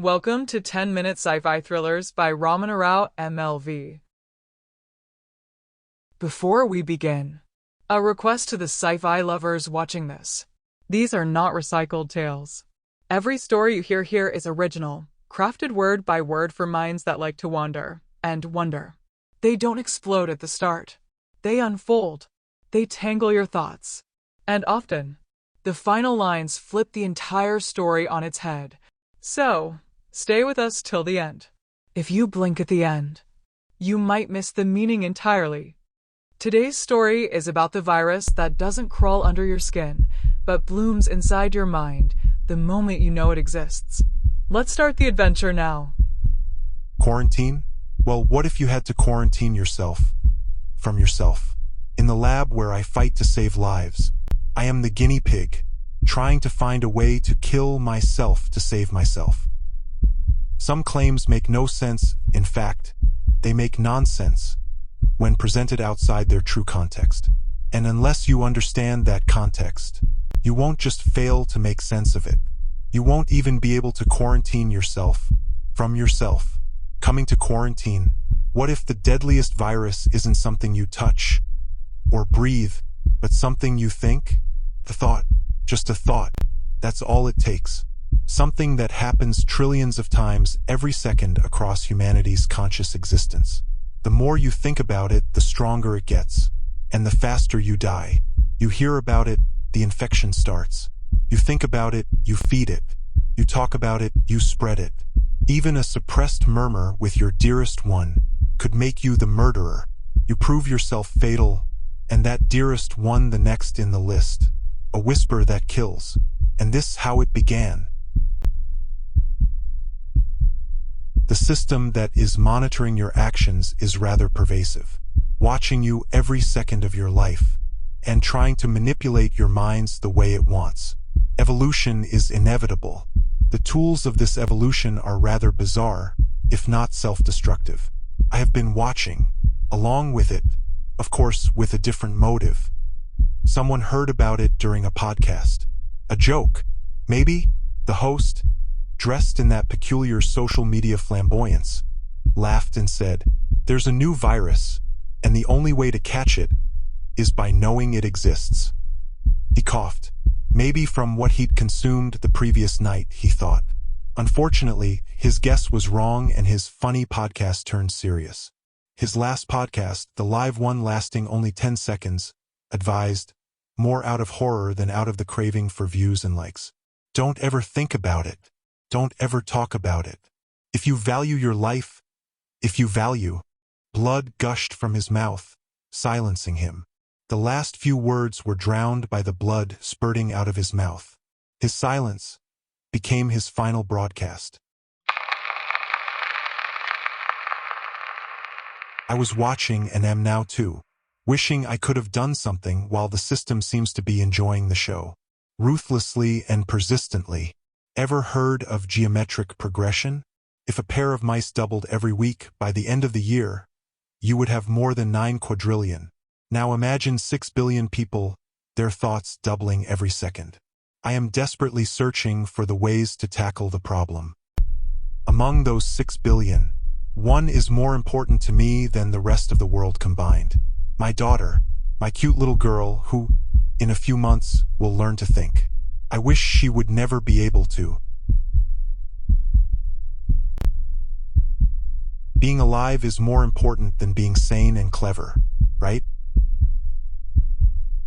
Welcome to 10-Minute Sci-Fi Thrillers by Ramana Rao MLV. Before we begin, a request to the sci-fi lovers watching this. These are not recycled tales. Every story you hear here is original, crafted word by word for minds that like to wander and wonder. They don't explode at the start. They unfold. They tangle your thoughts. And often, the final lines flip the entire story on its head. So, stay with us till the end. If you blink at the end, you might miss the meaning entirely. Today's story is about the virus that doesn't crawl under your skin, but blooms inside your mind the moment you know it exists. Let's start the adventure now. Quarantine? Well, what if you had to quarantine yourself from yourself? In the lab where I fight to save lives, I am the guinea pig, trying to find a way to kill myself to save myself. Some claims make no sense. In fact, they make nonsense when presented outside their true context. And unless you understand that context, you won't just fail to make sense of it. You won't even be able to quarantine yourself from yourself. Coming to quarantine, what if the deadliest virus isn't something you touch or breathe, but something you think? The thought, just a thought, that's all it takes. Something that happens trillions of times every second across humanity's conscious existence. The more you think about it, the stronger it gets, and the faster you die. You hear about it, the infection starts. You think about it, you feed it. You talk about it, you spread it. Even a suppressed murmur with your dearest one could make you the murderer. You prove yourself fatal, and that dearest one the next in the list. A whisper that kills. And this how it began. The system that is monitoring your actions is rather pervasive, watching you every second of your life, and trying to manipulate your minds the way it wants. Evolution is inevitable. The tools of this evolution are rather bizarre, if not self-destructive. I have been watching, along with it, of course with a different motive. Someone heard about it during a podcast. A joke, maybe? The host, dressed in that peculiar social media flamboyance, laughed and said, "There's a new virus, and the only way to catch it is by knowing it exists." He coughed. Maybe from what he'd consumed the previous night, he thought. Unfortunately, his guess was wrong and his funny podcast turned serious. His last podcast, the live one lasting only 10 seconds, advised, more out of horror than out of the craving for views and likes. Don't ever think about it. Don't ever talk about it. If you value your life, blood gushed from his mouth, silencing him. The last few words were drowned by the blood spurting out of his mouth. His silence became his final broadcast. I was watching and am now too, wishing I could have done something while the system seems to be enjoying the show. Ruthlessly and persistently. Ever heard of geometric progression? If a pair of mice doubled every week, by the end of the year, you would have more than 9 quadrillion. Now imagine 6 billion people, their thoughts doubling every second. I am desperately searching for the ways to tackle the problem. Among those 6 billion, one is more important to me than the rest of the world combined. My daughter, my cute little girl who, in a few months, will learn to think. I wish she would never be able to. Being alive is more important than being sane and clever, right?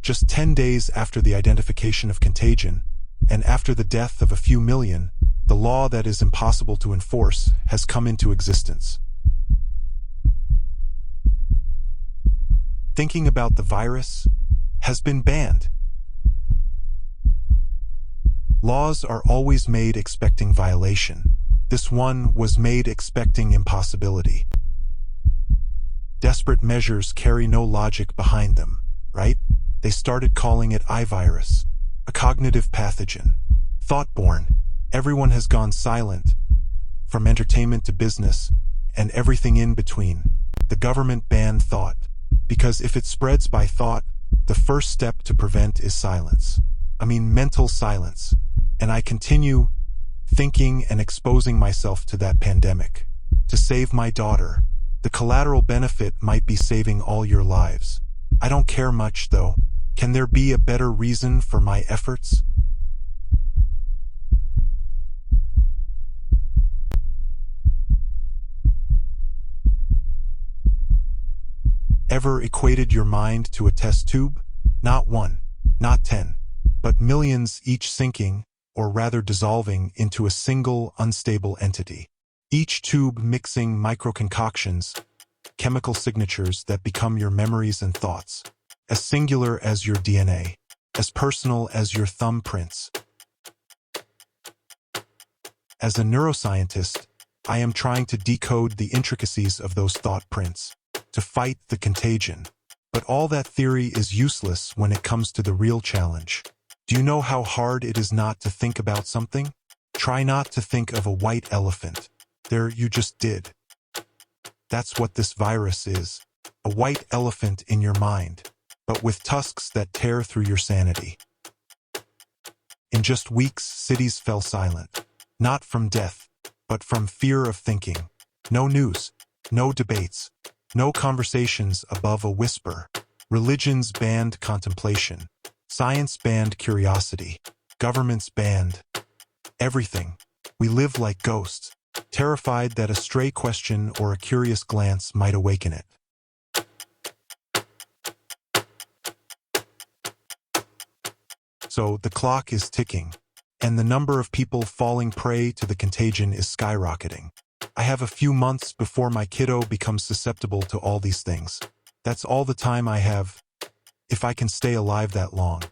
Just 10 days after the identification of contagion, and after the death of a few million, the law that is impossible to enforce has come into existence. Thinking about the virus has been banned. Laws are always made expecting violation. This one was made expecting impossibility. Desperate measures carry no logic behind them, right? They started calling it ivirus, a cognitive pathogen, thought-born. Everyone has gone silent, from entertainment to business, and everything in between. The government banned thought, because if it spreads by thought, the first step to prevent is silence. I mean mental silence. And I continue thinking and exposing myself to that pandemic. To save my daughter. The collateral benefit might be saving all your lives. I don't care much, though. Can there be a better reason for my efforts? Ever equated your mind to a test tube? Not one, not 10, but millions, each sinking, or rather dissolving, into a single unstable entity. Each tube mixing microconcoctions, chemical signatures that become your memories and thoughts. As singular as your DNA, as personal as your thumbprints. As a neuroscientist, I am trying to decode the intricacies of those thought prints, to fight the contagion. But all that theory is useless when it comes to the real challenge. Do you know how hard it is not to think about something? Try not to think of a white elephant. There, you just did. That's what this virus is. A white elephant in your mind, but with tusks that tear through your sanity. In just weeks, cities fell silent. Not from death, but from fear of thinking. No news, no debates, no conversations above a whisper. Religions banned contemplation. Science banned curiosity. Governments banned everything. We live like ghosts, terrified that a stray question or a curious glance might awaken it. So the clock is ticking, and the number of people falling prey to the contagion is skyrocketing. I have a few months before my kiddo becomes susceptible to all these things. That's all the time I have, if I can stay alive that long.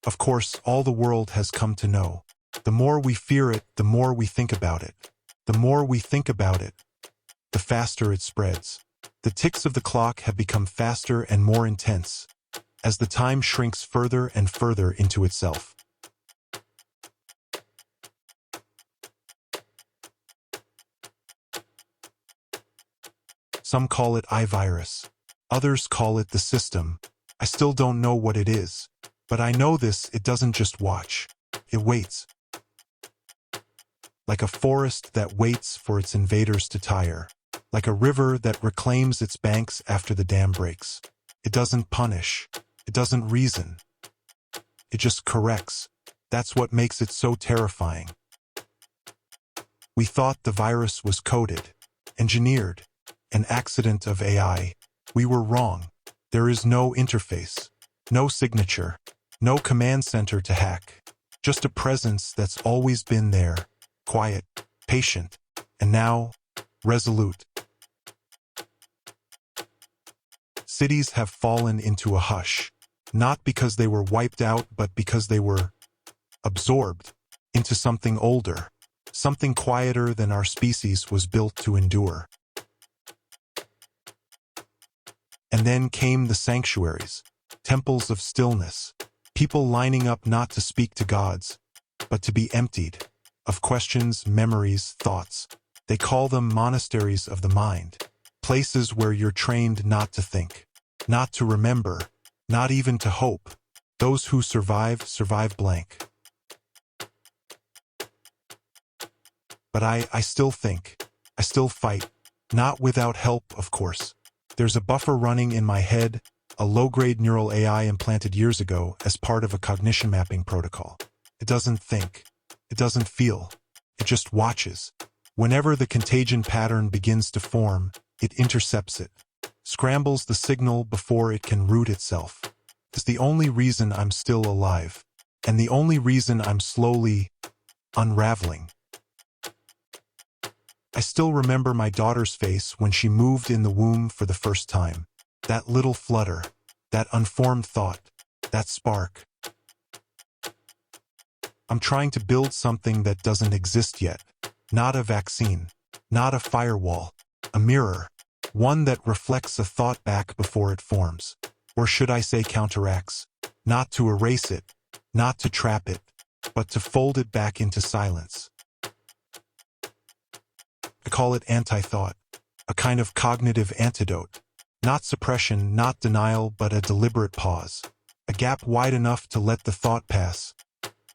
Of course, all the world has come to know. The more we fear it, the more we think about it. The more we think about it, the faster it spreads. The ticks of the clock have become faster and more intense, as the time shrinks further and further into itself. Some call it iVirus. Others call it the system. I still don't know what it is. But I know this: it doesn't just watch. It waits. Like a forest that waits for its invaders to tire. Like a river that reclaims its banks after the dam breaks. It doesn't punish. It doesn't reason. It just corrects. That's what makes it so terrifying. We thought the virus was coded, engineered, an accident of AI. We were wrong. There is no interface, no signature, no command center to hack. Just a presence that's always been there, quiet, patient, and now, resolute. Cities have fallen into a hush, not because they were wiped out, but because they were absorbed into something older, something quieter than our species was built to endure. And then came the sanctuaries, temples of stillness, people lining up not to speak to gods, but to be emptied of questions, memories, thoughts. They call them monasteries of the mind, places where you're trained not to think, not to remember, not even to hope. Those who survive, survive blank. But I still think, I still fight, not without help, of course. There's a buffer running in my head, a low-grade neural AI implanted years ago as part of a cognition mapping protocol. It doesn't think. It doesn't feel. It just watches. Whenever the contagion pattern begins to form, it intercepts it, scrambles the signal before it can root itself. It's the only reason I'm still alive, and the only reason I'm slowly unraveling. I still remember my daughter's face when she moved in the womb for the first time. That little flutter, that unformed thought, that spark. I'm trying to build something that doesn't exist yet. Not a vaccine, not a firewall, a mirror, one that reflects a thought back before it forms. Or should I say counteracts? Not to erase it, not to trap it, but to fold it back into silence. I call it anti-thought, a kind of cognitive antidote. Not suppression, not denial, but a deliberate pause. A gap wide enough to let the thought pass,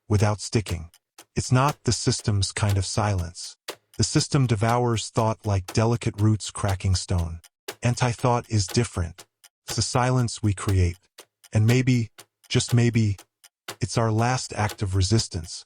without sticking. It's not the system's kind of silence. The system devours thought like delicate roots cracking stone. Anti-thought is different. It's the silence we create. And maybe, just maybe, it's our last act of resistance.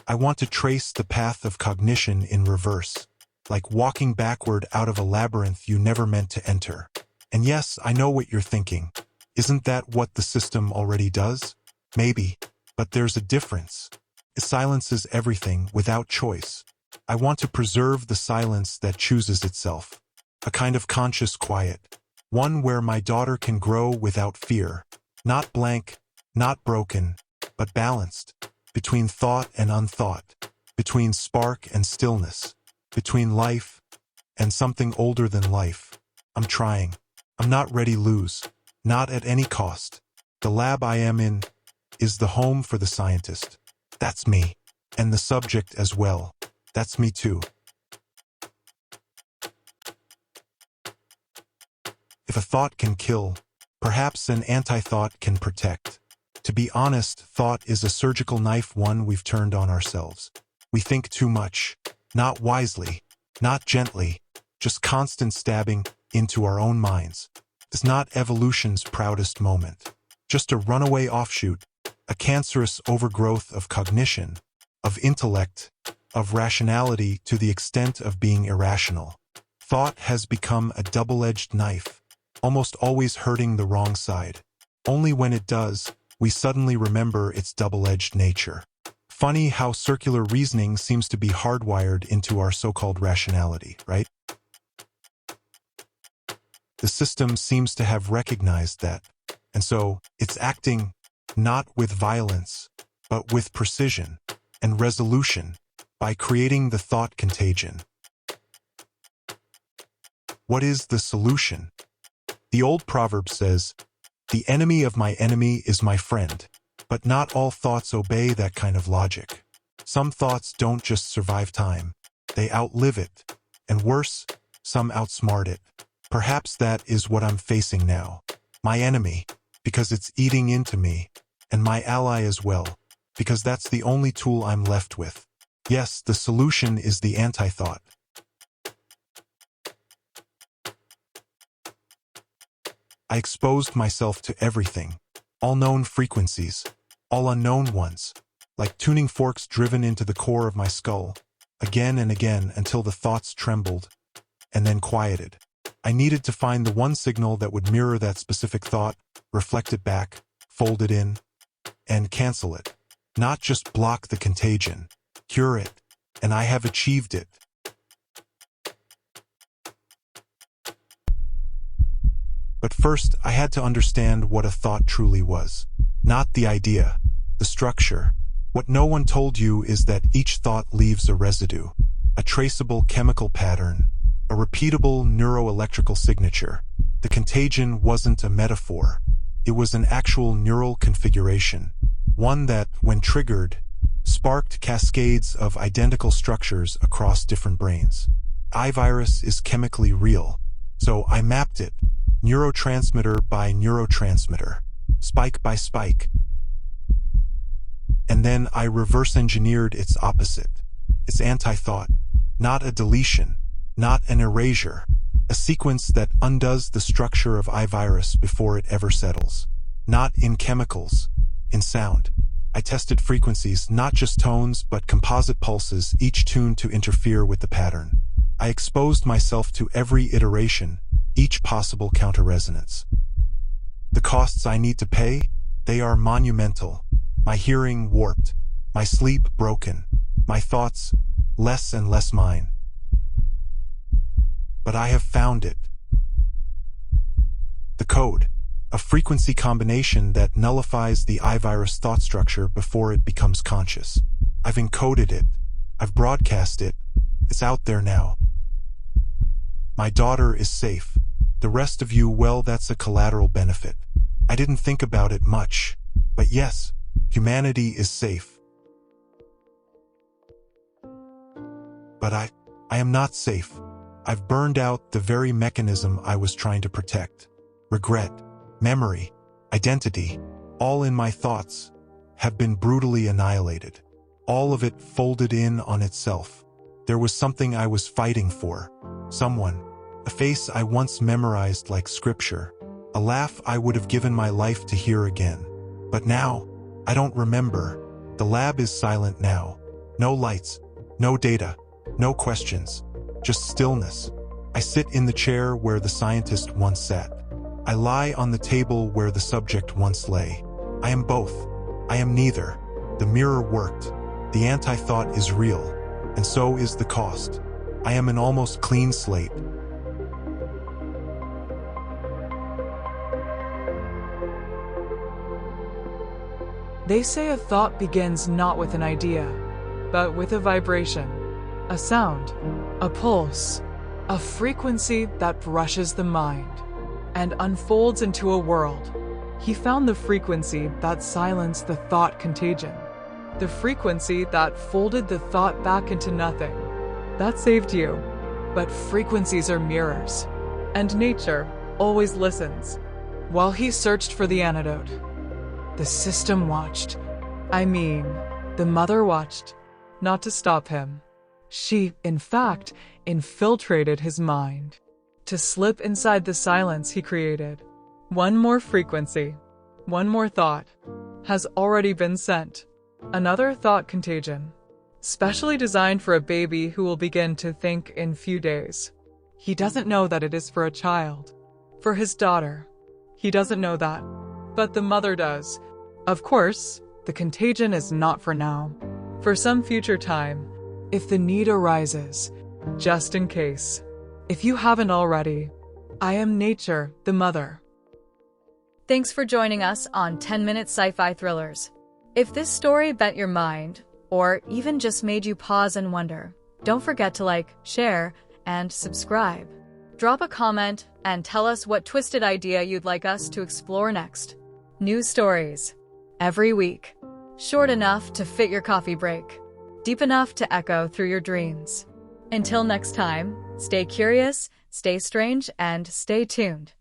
I want to trace the path of cognition in reverse, like walking backward out of a labyrinth you never meant to enter. And yes, I know what you're thinking. Isn't that what the system already does? Maybe, but there's a difference. It silences everything without choice. I want to preserve the silence that chooses itself. A kind of conscious quiet. One where my daughter can grow without fear. Not blank, not broken, but balanced. Between thought and unthought. Between spark and stillness. Between life and something older than life. I'm trying. I'm not ready to lose. Not at any cost. The lab I am in is the home for the scientist. That's me. And the subject as well. That's me too. If a thought can kill, perhaps an anti-thought can protect. To be honest, thought is a surgical knife, one we've turned on ourselves. We think too much. Not wisely. Not gently. Just constant stabbing into our own minds. It's not evolution's proudest moment. Just a runaway offshoot. A cancerous overgrowth of cognition, of intellect, of rationality to the extent of being irrational. Thought has become a double-edged knife, almost always hurting the wrong side. Only when it does, we suddenly remember its double-edged nature. Funny how circular reasoning seems to be hardwired into our so-called rationality, right? The system seems to have recognized that, and so it's acting not with violence, but with precision and resolution by creating the thought contagion. What is the solution? The old proverb says, "The enemy of my enemy is my friend," but not all thoughts obey that kind of logic. Some thoughts don't just survive time, they outlive it, and worse, some outsmart it. Perhaps that is what I'm facing now. My enemy, because it's eating into me, and my ally as well, because that's the only tool I'm left with. Yes, the solution is the anti-thought. I exposed myself to everything, all known frequencies, all unknown ones, like tuning forks driven into the core of my skull, again and again until the thoughts trembled, and then quieted. I needed to find the one signal that would mirror that specific thought, reflect it back, fold it in, and cancel it. Not just block the contagion, cure it, and I have achieved it. But first, I had to understand what a thought truly was. Not the idea, the structure. What no one told you is that each thought leaves a residue, a traceable chemical pattern, a repeatable neuroelectrical signature. The contagion wasn't a metaphor. It was an actual neural configuration, one that, when triggered, sparked cascades of identical structures across different brains. iVirus is chemically real, so I mapped it, neurotransmitter by neurotransmitter, spike by spike. And then I reverse-engineered its opposite, its anti-thought, not a deletion, not an erasure, a sequence that undoes the structure of iVirus before it ever settles. Not in chemicals, in sound. I tested frequencies, not just tones, but composite pulses, each tuned to interfere with the pattern. I exposed myself to every iteration, each possible counter-resonance. The costs I need to pay? They are monumental. My hearing warped, my sleep broken, my thoughts less and less mine. But I have found it. The code, a frequency combination that nullifies the iVirus thought structure before it becomes conscious. I've encoded it. I've broadcast it. It's out there now. My daughter is safe. The rest of you, well, that's a collateral benefit. I didn't think about it much. But yes, humanity is safe. But I am not safe. I've burned out the very mechanism I was trying to protect. Regret, memory, identity, all in my thoughts, have been brutally annihilated. all of it folded in on itself. There was something I was fighting for. Someone. A face I once memorized like scripture. A laugh I would have given my life to hear again. But now, I don't remember. The lab is silent now. No lights, no data, no questions. Just stillness. I sit in the chair where the scientist once sat. I lie on the table where the subject once lay. I am both. I am neither. The mirror worked. The anti-thought is real, and so is the cost. I am an almost clean slate. They say a thought begins not with an idea, but with a vibration, a sound, a pulse, a frequency that brushes the mind and unfolds into a world. He found the frequency that silenced the thought contagion, the frequency that folded the thought back into nothing. That saved you. But frequencies are mirrors, and nature always listens. While he searched for the antidote, the system watched. The mother watched, not to stop him. She, in fact, infiltrated his mind to slip inside the silence he created. One more frequency, one more thought, has already been sent. Another thought contagion, specially designed for a baby who will begin to think in few days. He doesn't know that it is for a child, for his daughter. He doesn't know that, but the mother does. Of course, the contagion is not for now, for some future time, if the need arises, just in case. If you haven't already, I am nature, the mother. Thanks for joining us on 10-Minute Sci-Fi Thrillers. If this story bent your mind, or even just made you pause and wonder, don't forget to like, share, and subscribe. Drop a comment and tell us what twisted idea you'd like us to explore next. New stories every week. Short enough to fit your coffee break. Deep enough to echo through your dreams. Until next time, stay curious, stay strange, and stay tuned.